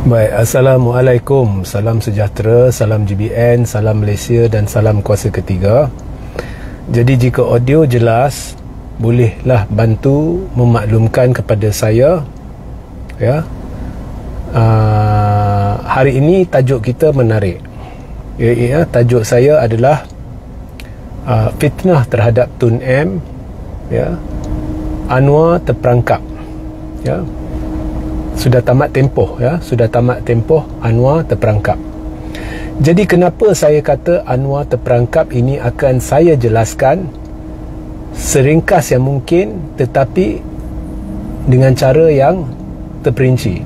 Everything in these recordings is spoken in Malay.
Baik, Assalamualaikum, salam sejahtera, salam GBN, salam Malaysia dan salam kuasa ketiga. Jadi jika audio jelas, bolehlah bantu memaklumkan kepada saya, ya. Hari ini tajuk kita menarik. Tajuk saya adalah fitnah terhadap Tun M, ya. Anwar terperangkap, ya. Sudah tamat tempoh, ya. Sudah tamat tempoh, Anwar terperangkap. Jadi kenapa saya kata Anwar terperangkap, ini akan saya jelaskan seringkas yang mungkin, tetapi dengan cara yang terperinci.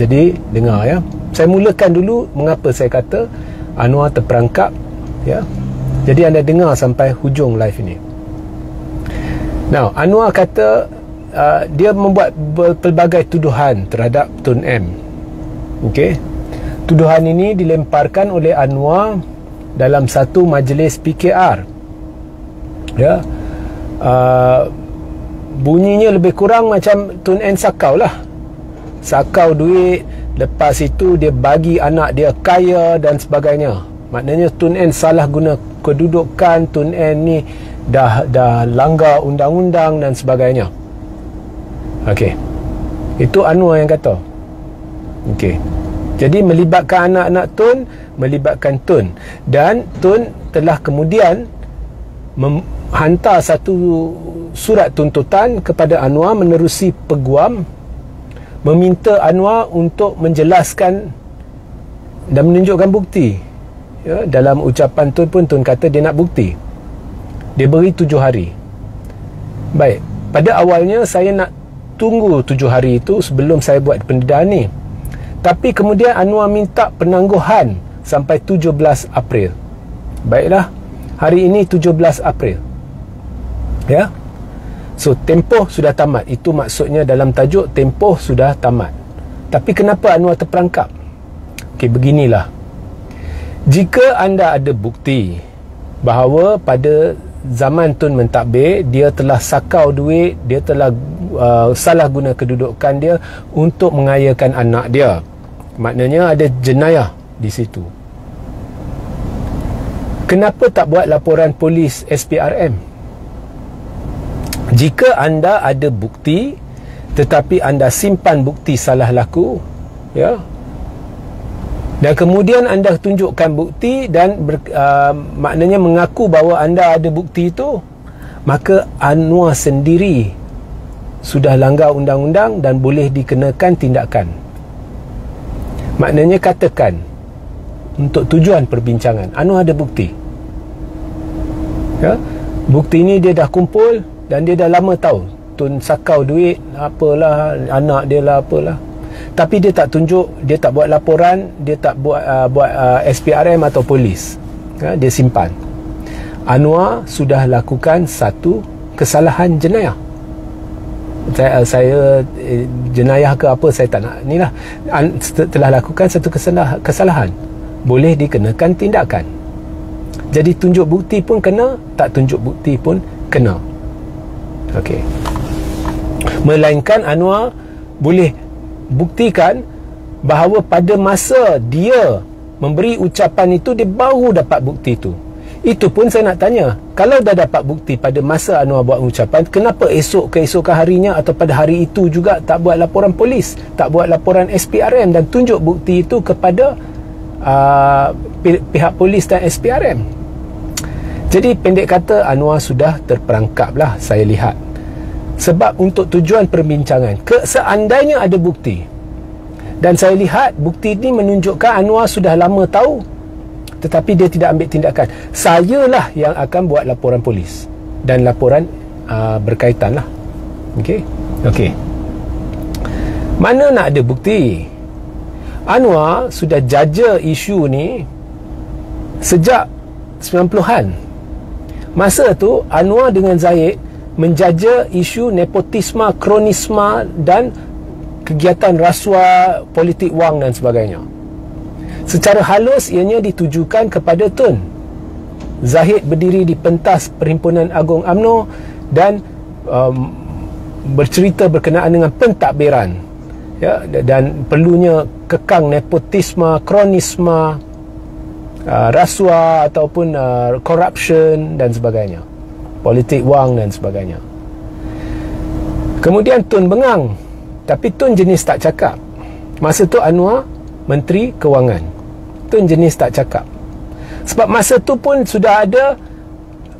Jadi dengar, ya. Saya mulakan dulu mengapa saya kata Anwar terperangkap, ya. Jadi anda dengar sampai hujung live ini. Now, Anwar kata dia membuat pelbagai tuduhan terhadap Tun M. Okey. Tuduhan ini dilemparkan oleh Anwar dalam satu majlis PKR. Ya. Bunyinya lebih kurang macam Tun M sakau lah. Sakau duit, lepas itu dia bagi anak dia kaya dan sebagainya. Maknanya Tun M salah guna kedudukan, Tun M ni dah langgar undang-undang dan sebagainya. Okey. Itu Anwar yang kata. Okey. Jadi melibatkan anak-anak Tun, melibatkan Tun, dan Tun telah kemudian hantar satu surat tuntutan kepada Anwar menerusi peguam, meminta Anwar untuk menjelaskan dan menunjukkan bukti. Ya, dalam ucapan Tun pun Tun kata dia nak bukti. Dia beri 7 hari. Baik, pada awalnya saya nak tunggu 7 hari itu sebelum saya buat pendedahan ni. Tapi kemudian Anwar minta penangguhan sampai 17 April. Baiklah, hari ini 17 April. Ya. So, tempoh sudah tamat. Itu maksudnya dalam tajuk, tempoh sudah tamat. Tapi kenapa Anwar terperangkap? Okey, beginilah. Jika anda ada bukti bahawa pada zaman Tun mentadbir, dia telah sakau duit, dia telah salah guna kedudukan dia untuk mengayakan anak dia, maknanya ada jenayah di situ. Kenapa tak buat laporan polis SPRM? Jika anda ada bukti tetapi anda simpan bukti salah laku, ya, dan kemudian anda tunjukkan bukti dan maknanya mengaku bahawa anda ada bukti itu, maka Anwar sendiri sudah langgar undang-undang dan boleh dikenakan tindakan. Maknanya katakan, untuk tujuan perbincangan, Anwar ada bukti, ya? Bukti ini dia dah kumpul dan dia dah lama tahu Tun sakau duit, apalah, anak dia lah, apalah. Tapi dia tak tunjuk, dia tak buat laporan, dia tak buat SPRM atau polis, ya? Dia simpan. Anwar sudah lakukan satu kesalahan jenayah. Saya jenayah ke apa saya tak nak ni lah. Telah lakukan satu kesalahan, boleh dikenakan tindakan. Jadi tunjuk bukti pun kena, tak tunjuk bukti pun kena. Okey. Melainkan Anwar boleh buktikan bahawa pada masa dia memberi ucapan itu, dia baru dapat bukti itu. Itu pun saya nak tanya, kalau dah dapat bukti pada masa Anwar buat ucapan, kenapa keesokan harinya atau pada hari itu juga tak buat laporan polis, tak buat laporan SPRM dan tunjuk bukti itu kepada pihak polis dan SPRM? Jadi pendek kata, Anwar sudah terperangkap lah, saya lihat. Sebab untuk tujuan perbincangan, seandainya ada bukti, dan saya lihat bukti ini menunjukkan Anwar sudah lama tahu tetapi dia tidak ambil tindakan, sayalah yang akan buat laporan polis dan laporan berkaitan lah. Okey. Okey. Mana nak ada bukti? Anwar sudah jaja isu ni sejak 90-an. Masa tu Anwar dengan Zahid menjaja isu nepotisme, kronisme dan kegiatan rasuah, politik wang dan sebagainya. Secara halus ianya ditujukan kepada Tun. Zahid berdiri di pentas Perhimpunan Agung UMNO dan bercerita berkenaan dengan pentadbiran, ya, dan perlunya kekang nepotisme, kronisme, rasuah ataupun corruption dan sebagainya, politik wang dan sebagainya. Kemudian Tun bengang, tapi Tun jenis tak cakap. Masa tu Anwar Menteri Kewangan, Tun jenis tak cakap. Sebab masa tu pun sudah ada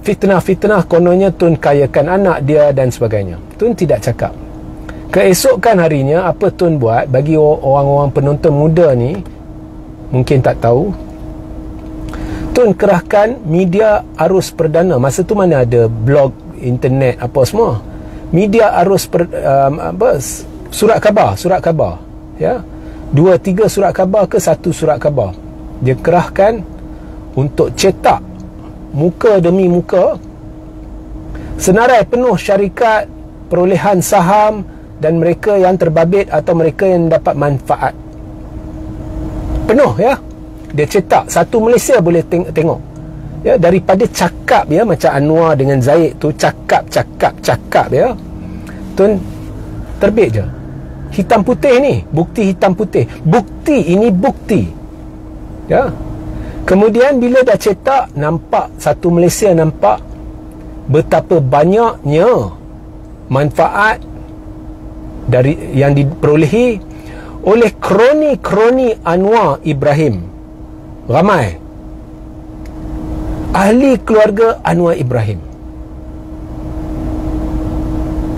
fitnah-fitnah, kononnya Tun kayakan anak dia dan sebagainya. Tun tidak cakap. Keesokan harinya, apa Tun buat, bagi orang-orang penonton muda ni mungkin tak tahu, Tun kerahkan media arus perdana. Masa tu mana ada blog, internet, apa semua. Media arus surat khabar, ya. 2-3 surat khabar ke 1 surat khabar. Dia kerahkan untuk cetak muka demi muka senarai penuh syarikat, perolehan saham dan mereka yang terbabit atau mereka yang dapat manfaat. Penuh, ya. Dia cetak, satu Malaysia boleh tengok. Ya, daripada cakap, ya, macam Anwar dengan Zaid tu cakap ya. Tun terbit je. Hitam putih ni, bukti hitam putih. Bukti ini bukti. Ya. Kemudian bila dah cetak, nampak satu Malaysia, nampak betapa banyaknya manfaat dari yang diperolehi oleh kroni-kroni Anwar Ibrahim. Ramai ahli keluarga Anwar Ibrahim,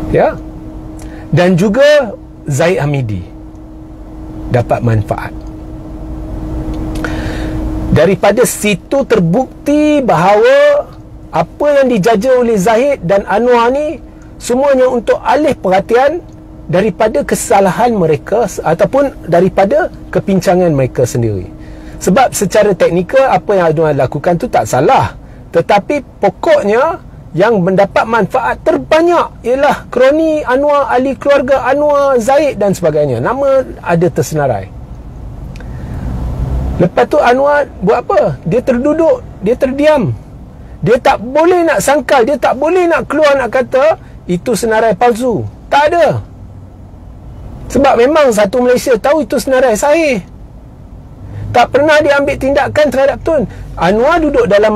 ya, dan juga Zaid Hamidi dapat manfaat. Daripada situ terbukti bahawa apa yang dijaja oleh Zaid dan Anwar ni semuanya untuk alih perhatian daripada kesalahan mereka ataupun daripada kepincangan mereka sendiri. Sebab secara teknikal apa yang Anwar lakukan tu tak salah, tetapi pokoknya yang mendapat manfaat terbanyak ialah kroni Anwar, ahli keluarga Anwar, Zaid dan sebagainya. Nama ada tersenarai. Lepas tu Anwar buat apa? Dia terduduk, dia terdiam. Dia tak boleh nak sangkal, dia tak boleh nak keluar nak kata itu senarai palsu. Tak ada. Sebab memang satu Malaysia tahu itu senarai sahih. Tak pernah dia ambil tindakan terhadap Tun. Anwar duduk dalam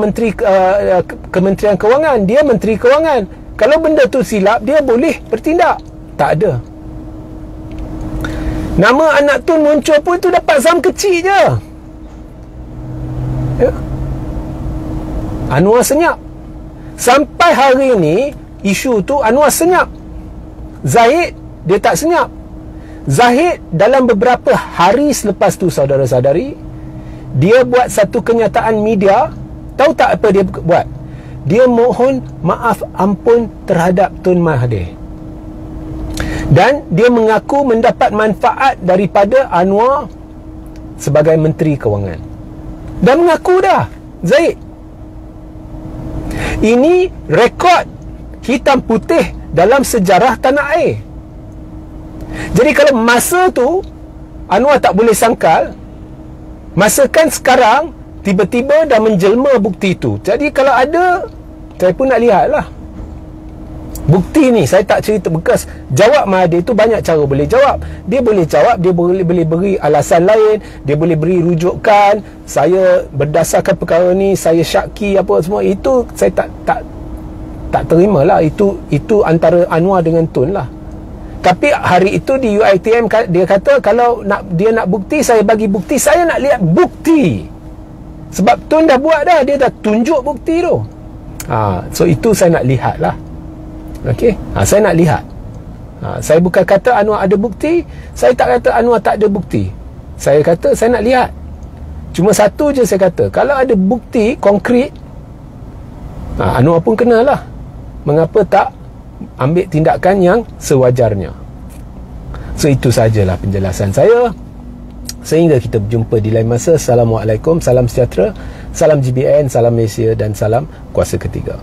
Kementerian Kewangan. Dia Menteri Kewangan. Kalau benda tu silap, dia boleh bertindak. Tak ada. Nama anak Tun muncul pun tu dapat saham kecil je. Ya. Anwar senyap. Sampai hari ni, isu tu Anwar senyap. Zaid, dia tak senyap. Zahid dalam beberapa hari selepas tu, saudara-saudari, dia buat satu kenyataan media. Tahu tak apa dia buat? Dia mohon maaf ampun terhadap Tun Mahathir. Dan dia mengaku mendapat manfaat daripada Anwar sebagai Menteri Kewangan. Dan mengaku dah, Zaid. Ini rekod hitam putih dalam sejarah tanah air. Jadi kalau masa tu Anwar tak boleh sangkal, masakan sekarang tiba-tiba dah menjelma bukti tu. Jadi kalau ada, saya pun nak lihat lah bukti ni. Saya tak cerita bekas. Jawab Mahathir tu banyak cara boleh jawab. Dia boleh jawab, dia boleh beri alasan lain, dia boleh beri rujukan, saya berdasarkan perkara ni saya syaki apa semua. Itu saya tak terima lah. Itu antara Anwar dengan Tun lah. Tapi hari itu di UiTM dia kata kalau dia nak bukti, saya bagi bukti. Saya nak lihat bukti. Sebab Tun dah buat dah, dia dah tunjuk bukti tu. So itu saya nak lihat lah. Okey, saya nak lihat. Saya bukan kata Anwar ada bukti, saya tak kata Anwar tak ada bukti. Saya kata saya nak lihat. Cuma satu je saya kata, kalau ada bukti konkret, Anwar pun kenalah. Mengapa tak ambil tindakan yang sewajarnya? So itu sajalah penjelasan saya. Sehingga kita berjumpa di lain masa. Assalamualaikum, salam sejahtera, salam GBN, salam Malaysia dan salam kuasa ketiga.